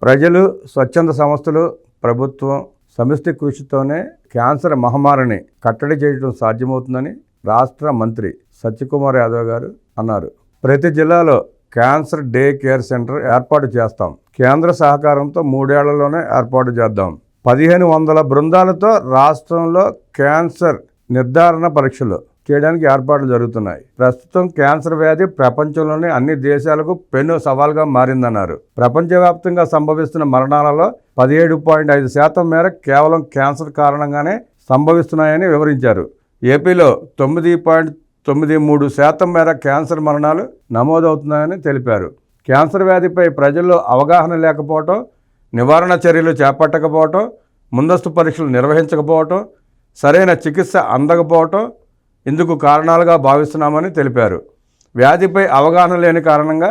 ప్రజలు, స్వచ్ఛంద సంస్థలు, ప్రభుత్వం సమిష్టి కృషితోనే క్యాన్సర్ మహమ్మారిని కట్టడి చేయడం సాధ్యమవుతుందని రాష్ట్ర మంత్రి సత్యకుమార్ యాదవ్ గారు అన్నారు. ప్రతి జిల్లాలో క్యాన్సర్ డే కేర్ సెంటర్ ఏర్పాటు చేస్తాం. కేంద్ర సహకారంతో 3 ఏళ్లలోనే ఏర్పాటు చేద్దాం. 1500 బృందాలతో రాష్ట్రంలో క్యాన్సర్ నిర్ధారణ పరీక్షలు చేయడానికి ఏర్పాట్లు జరుగుతున్నాయి. ప్రస్తుతం క్యాన్సర్ వ్యాధి ప్రపంచంలోని అన్ని దేశాలకు పెను సవాల్గా మారిందన్నారు. ప్రపంచవ్యాప్తంగా సంభవిస్తున్న మరణాలలో 17.5% మేర కేవలం క్యాన్సర్ కారణంగానే సంభవిస్తున్నాయని వివరించారు. ఏపీలో 9.93% మేర క్యాన్సర్ మరణాలు నమోదవుతున్నాయని తెలిపారు. క్యాన్సర్ వ్యాధిపై ప్రజల్లో అవగాహన లేకపోవటం, నివారణ చర్యలు చేపట్టకపోవటం, ముందస్తు పరీక్షలు నిర్వహించకపోవటం, సరైన చికిత్స అందకపోవటం ఇందుకు కారణాలుగా భావిస్తున్నామని తెలిపారు. వ్యాధిపై అవగాహన లేని కారణంగా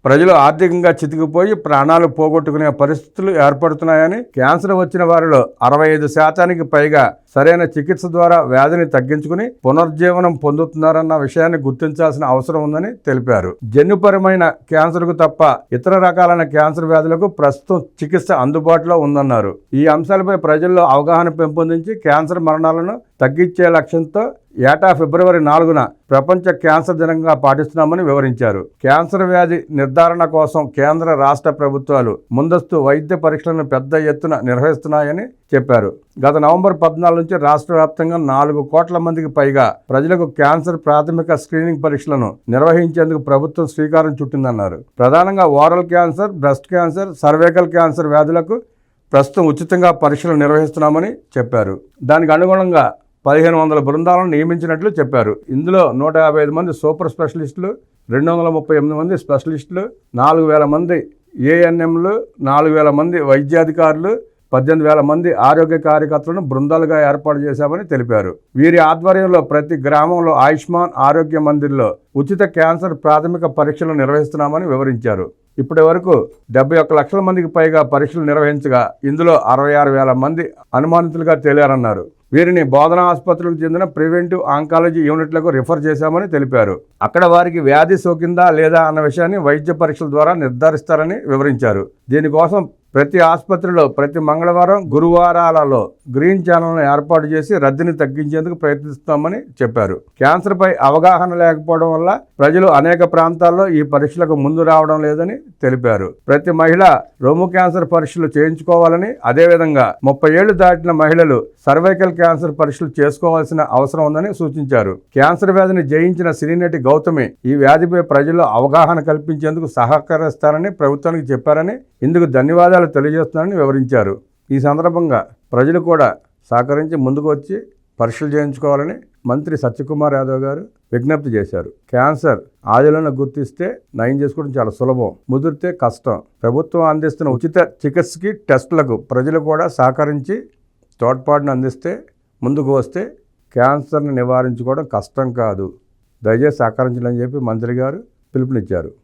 ప్రజలు ఆర్థికంగా చితికిపోయి ప్రాణాలు పోగొట్టుకునే పరిస్థితులు ఏర్పడుతున్నాయని, క్యాన్సర్ వచ్చిన వారిలో 65% పైగా సరైన చికిత్స ద్వారా వ్యాధిని తగ్గించుకుని పునర్జీవనం పొందుతున్నారన్న విషయాన్ని గుర్తించాల్సిన అవసరం ఉందని తెలిపారు. జన్యుపరమైన క్యాన్సర్కు తప్ప ఇతర రకాలైన క్యాన్సర్ వ్యాధులకు ప్రస్తుతం చికిత్స అందుబాటులో ఉందన్నారు. ఈ అంశాలపై ప్రజల్లో అవగాహన పెంపొందించి క్యాన్సర్ మరణాలను తగ్గించే లక్ష్యంతో ఏటా ఫిబ్రవరి 4న ప్రపంచ క్యాన్సర్ దినంగా పాటిస్తున్నామని వివరించారు. క్యాన్సర్ వ్యాధి నిర్ధారణ కోసం కేంద్ర, రాష్ట్ర ప్రభుత్వాలు ముందస్తు వైద్య పరీక్షలను పెద్ద ఎత్తున నిర్వహిస్తున్నాయని చెప్పారు. గత నవంబర్ 14 నుంచి రాష్ట్ర వ్యాప్తంగా 4 కోట్ల మందికి పైగా ప్రజలకు క్యాన్సర్ ప్రాథమిక స్క్రీనింగ్ పరీక్షలను నిర్వహించేందుకు ప్రభుత్వం శ్రీకారం చుట్టిందన్నారు. ప్రధానంగా oral cancer, breast cancer, cervical cancer వ్యాధులకు ప్రస్తుతం ఉచితంగా పరీక్షలు నిర్వహిస్తున్నామని చెప్పారు. దానికి అనుగుణంగా 1500 బృందాలను నియమించినట్లు చెప్పారు. ఇందులో 155 మంది సూపర్ స్పెషలిస్టులు, 238 మంది స్పెషలిస్టులు, 4000 మంది ఏఎన్ఎంలు, 4000 మంది వైద్యాధికారులు, 18,000 మంది ఆరోగ్య కార్యకర్తలను బృందాలుగా ఏర్పాటు చేశామని తెలిపారు. వీరి ఆధ్వర్యంలో ప్రతి గ్రామంలో ఆయుష్మాన్ ఆరోగ్య మందిర్లో ఉచిత క్యాన్సర్ ప్రాథమిక పరీక్షలు నిర్వహిస్తున్నామని వివరించారు. ఇప్పటి వరకు 71 లక్షల మందికి పైగా పరీక్షలు నిర్వహించగా ఇందులో 66,000 మంది అనుమానితులుగా తేలారన్నారు. వీరిని బోధనా ఆసుపత్రులకు చెందిన ప్రివెంటివ్ ఆంకాలజీ యూనిట్లకు రిఫర్ చేశామని తెలిపారు. అక్కడ వారికి వ్యాధి సోకిందా లేదా అన్న విషయాన్ని వైద్య పరీక్షల ద్వారా నిర్ధారిస్తారని వివరించారు. దీనికోసం ప్రతి ఆసుపత్రిలో ప్రతి మంగళవారం, గురువారాలలో గ్రీన్ ఛానల్ను ఏర్పాటు చేసి రద్దీని తగ్గించేందుకు ప్రయత్నిస్తామని చెప్పారు. క్యాన్సర్పై అవగాహన లేకపోవడం వల్ల ప్రజలు అనేక ప్రాంతాల్లో ఈ పరీక్షలకు ముందు రావడం లేదని తెలిపారు. ప్రతి మహిళ రొమ్ము క్యాన్సర్ పరీక్షలు చేయించుకోవాలని, అదేవిధంగా 30 ఏళ్లు దాటిన మహిళలు సర్వైకల్ క్యాన్సర్ పరీక్షలు చేసుకోవాల్సిన అవసరం ఉందని సూచించారు. క్యాన్సర్ వ్యాధిని జయించిన సినీనటి గౌతమి ఈ వ్యాధిపై ప్రజల్లో అవగాహన కల్పించేందుకు సహకరిస్తారని ప్రభుత్వానికి చెప్పారని, ఇందుకు ధన్యవాదాలు తెలియజేస్తున్నారని వివరించారు. ఈ సందర్భంగా ప్రజలు కూడా సహకరించి ముందుకు వచ్చి పరీక్షలు చేయించుకోవాలని మంత్రి సత్యకుమార్ యాదవ్ గారు విజ్ఞప్తి చేశారు. క్యాన్సర్ ఆదిలోనే గుర్తిస్తే నయం చేసుకోవడం చాలా సులభం, ముదిరితే కష్టం. ప్రభుత్వం అందిస్తున్న ఉచిత చికిత్సకి, టెస్టులకు ప్రజలు కూడా సహకరించి తోడ్పాటును అందిస్తే, ముందుకు వస్తే క్యాన్సర్ని నివారించుకోవడం కష్టం కాదు. దయచేసి సహకరించాలని చెప్పి మంత్రి గారు పిలుపునిచ్చారు.